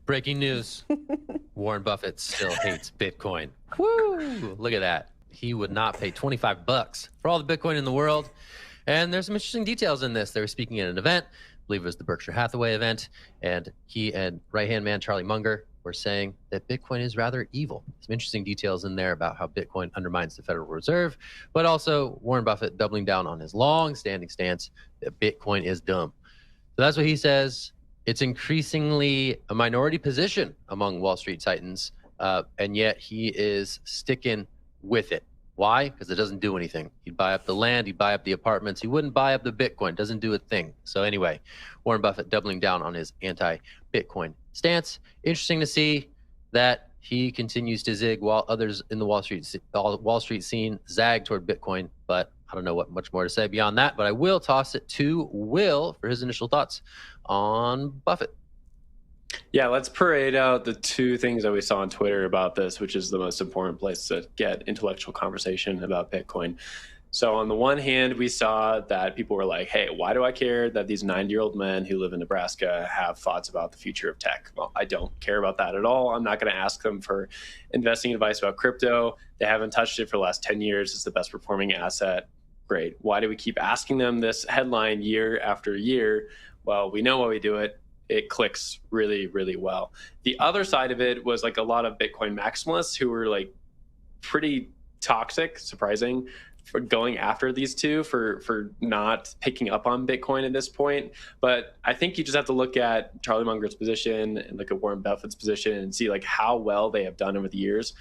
Breaking news. Warren Buffett still hates Bitcoin. Woo! Look at that. He would not pay $25 for all the Bitcoin in the world. And there's some interesting details in this. They were speaking at an event, I believe it was the Berkshire Hathaway event, and he and right-hand man Charlie Munger were saying that Bitcoin is rather evil. Some interesting details in there about how Bitcoin undermines the Federal Reserve, but also Warren Buffett doubling down on his long-standing stance that Bitcoin is dumb. So that's what he says. It's increasingly a minority position among Wall Street titans, and yet he is sticking with it. Why? Because it doesn't do anything. He'd buy up the land, he'd buy up the apartments, he wouldn't buy up the Bitcoin. Doesn't do a thing. So anyway, Warren Buffett doubling down on his anti-Bitcoin stance. Interesting to see that he continues to zig while others in the Wall Street scene zag toward Bitcoin. But I don't know what much more to say beyond that. But I will toss it to Will for his initial thoughts on Buffett. Yeah, let's parade out the two things that we saw on Twitter about this, which is the most important place to get intellectual conversation about Bitcoin. So on the one hand, we saw that people were like, hey, why do I care that these 90-year-old men who live in Nebraska have thoughts about the future of tech? Well, I don't care about that at all. I'm not going to ask them for investing advice about crypto. They haven't touched it for the last 10 years. It's the best performing asset. Great. Why do we keep asking them this headline year after year? Well, we know why we do it. It clicks really, really well. The other side of it was like a lot of Bitcoin maximalists who were like pretty toxic, surprising, for going after these two for not picking up on Bitcoin at this point. But I think you just have to look at Charlie Munger's position and look at Warren Buffett's position and see like how well they have done over the years.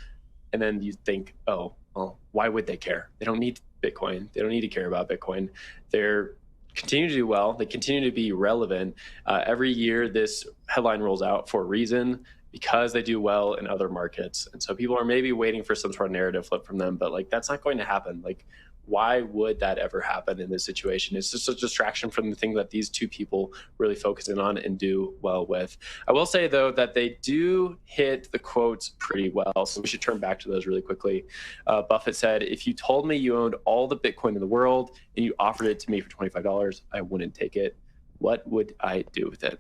And then you think, oh, well, why would they care? They don't need Bitcoin. They don't need to care about Bitcoin. They're continue to do well. They continue to be relevant. Every year, this headline rolls out for a reason, because they do well in other markets. And so people are maybe waiting for some sort of narrative flip from them, but like that's not going to happen. Like, why would that ever happen in this situation? It's just a distraction from the thing that these two people really focus in on and do well with. I will say, though, that they do hit the quotes pretty well. So we should turn back to those really quickly. Buffett said, if you told me you owned all the Bitcoin in the world and you offered it to me for $25, I wouldn't take it. What would I do with it?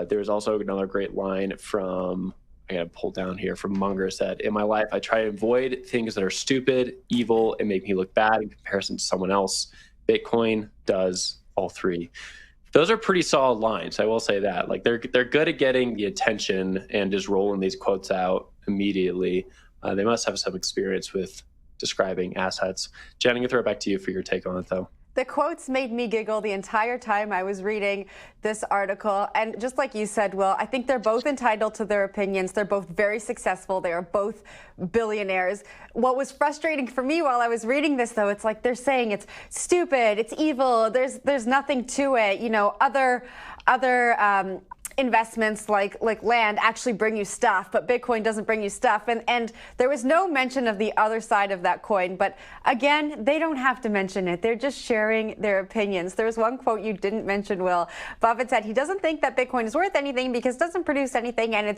There's also another great line from, I gotta pull down here, from Munger, said, in my life, I try to avoid things that are stupid, evil, and make me look bad in comparison to someone else. Bitcoin does all three. Those are pretty solid lines. I will say that. Like they're good at getting the attention and just rolling these quotes out immediately. They must have some experience with describing assets. Jen, I'm gonna throw it back to you for your take on it, though. The quotes made me giggle the entire time I was reading this article. And just like you said, Will, I think they're both entitled to their opinions. They're both very successful. They are both billionaires. What was frustrating for me while I was reading this, though, it's like they're saying it's stupid, it's evil, there's nothing to it. You know, other investments like land actually bring you stuff, but Bitcoin doesn't bring you stuff. And there was no mention of the other side of that coin. But again, they don't have to mention it. They're just sharing their opinions. There was one quote you didn't mention, Will. Buffett said he doesn't think that Bitcoin is worth anything because it doesn't produce anything, and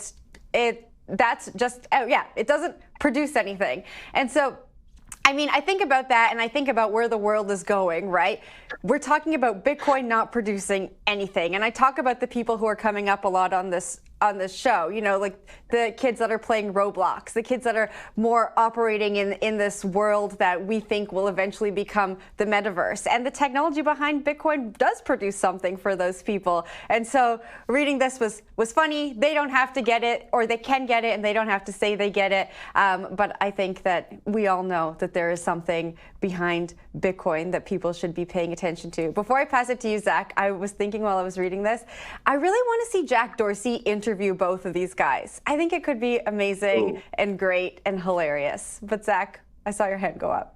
it doesn't produce anything. And so, I mean, I think about that and I think about where the world is going, right? We're talking about Bitcoin not producing anything. And I talk about the people who are coming up a lot on this show, you know, like the kids that are playing Roblox, the kids that are more operating in this world that we think will eventually become the metaverse. And the technology behind Bitcoin does produce something for those people. And so reading this was funny. They don't have to get it, or they can get it, and they don't have to say they get it. But I think that we all know that there is something behind Bitcoin that people should be paying attention to. Before I pass it to you, Zach, I was thinking while I was reading this, I really want to see Jack Dorsey interview both of these guys. I think it could be amazing and great and hilarious. But Zach, I saw your hand go up.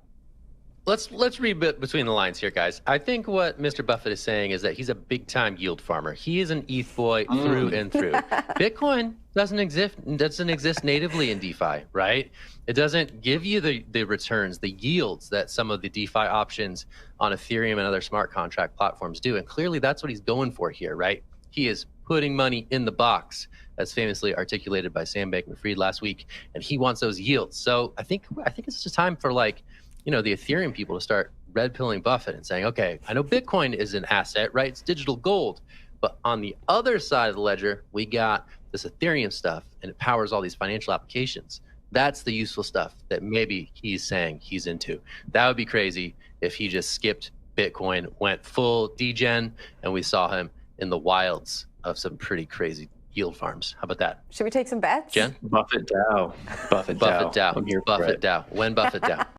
Let's read between the lines here, guys. I think what Mr. Buffett is saying is that he's a big-time yield farmer. He is an ETH boy through and through. Bitcoin doesn't exist natively in DeFi, right? It doesn't give you the returns, the yields that some of the DeFi options on Ethereum and other smart contract platforms do. And clearly that's what he's going for here, right? He is putting money in the box, as famously articulated by Sam Bankman-Fried last week, and he wants those yields. So I think it's just time for, like, you know, the Ethereum people to start red pilling Buffett and saying, okay, I know Bitcoin is an asset, right? It's digital gold, But on the other side of the ledger, we got this Ethereum stuff, and it powers all these financial applications. That's the useful stuff that maybe he's saying he's into. That would be crazy if he just skipped Bitcoin, went full degen, and we saw him in the wilds of some pretty crazy yield farms. How about that? Should we take some bets? Jen? Buffett Dow. Buffett Buffett Dow. Dow. I'm here for Buffett it. Dow. When Buffett Dow.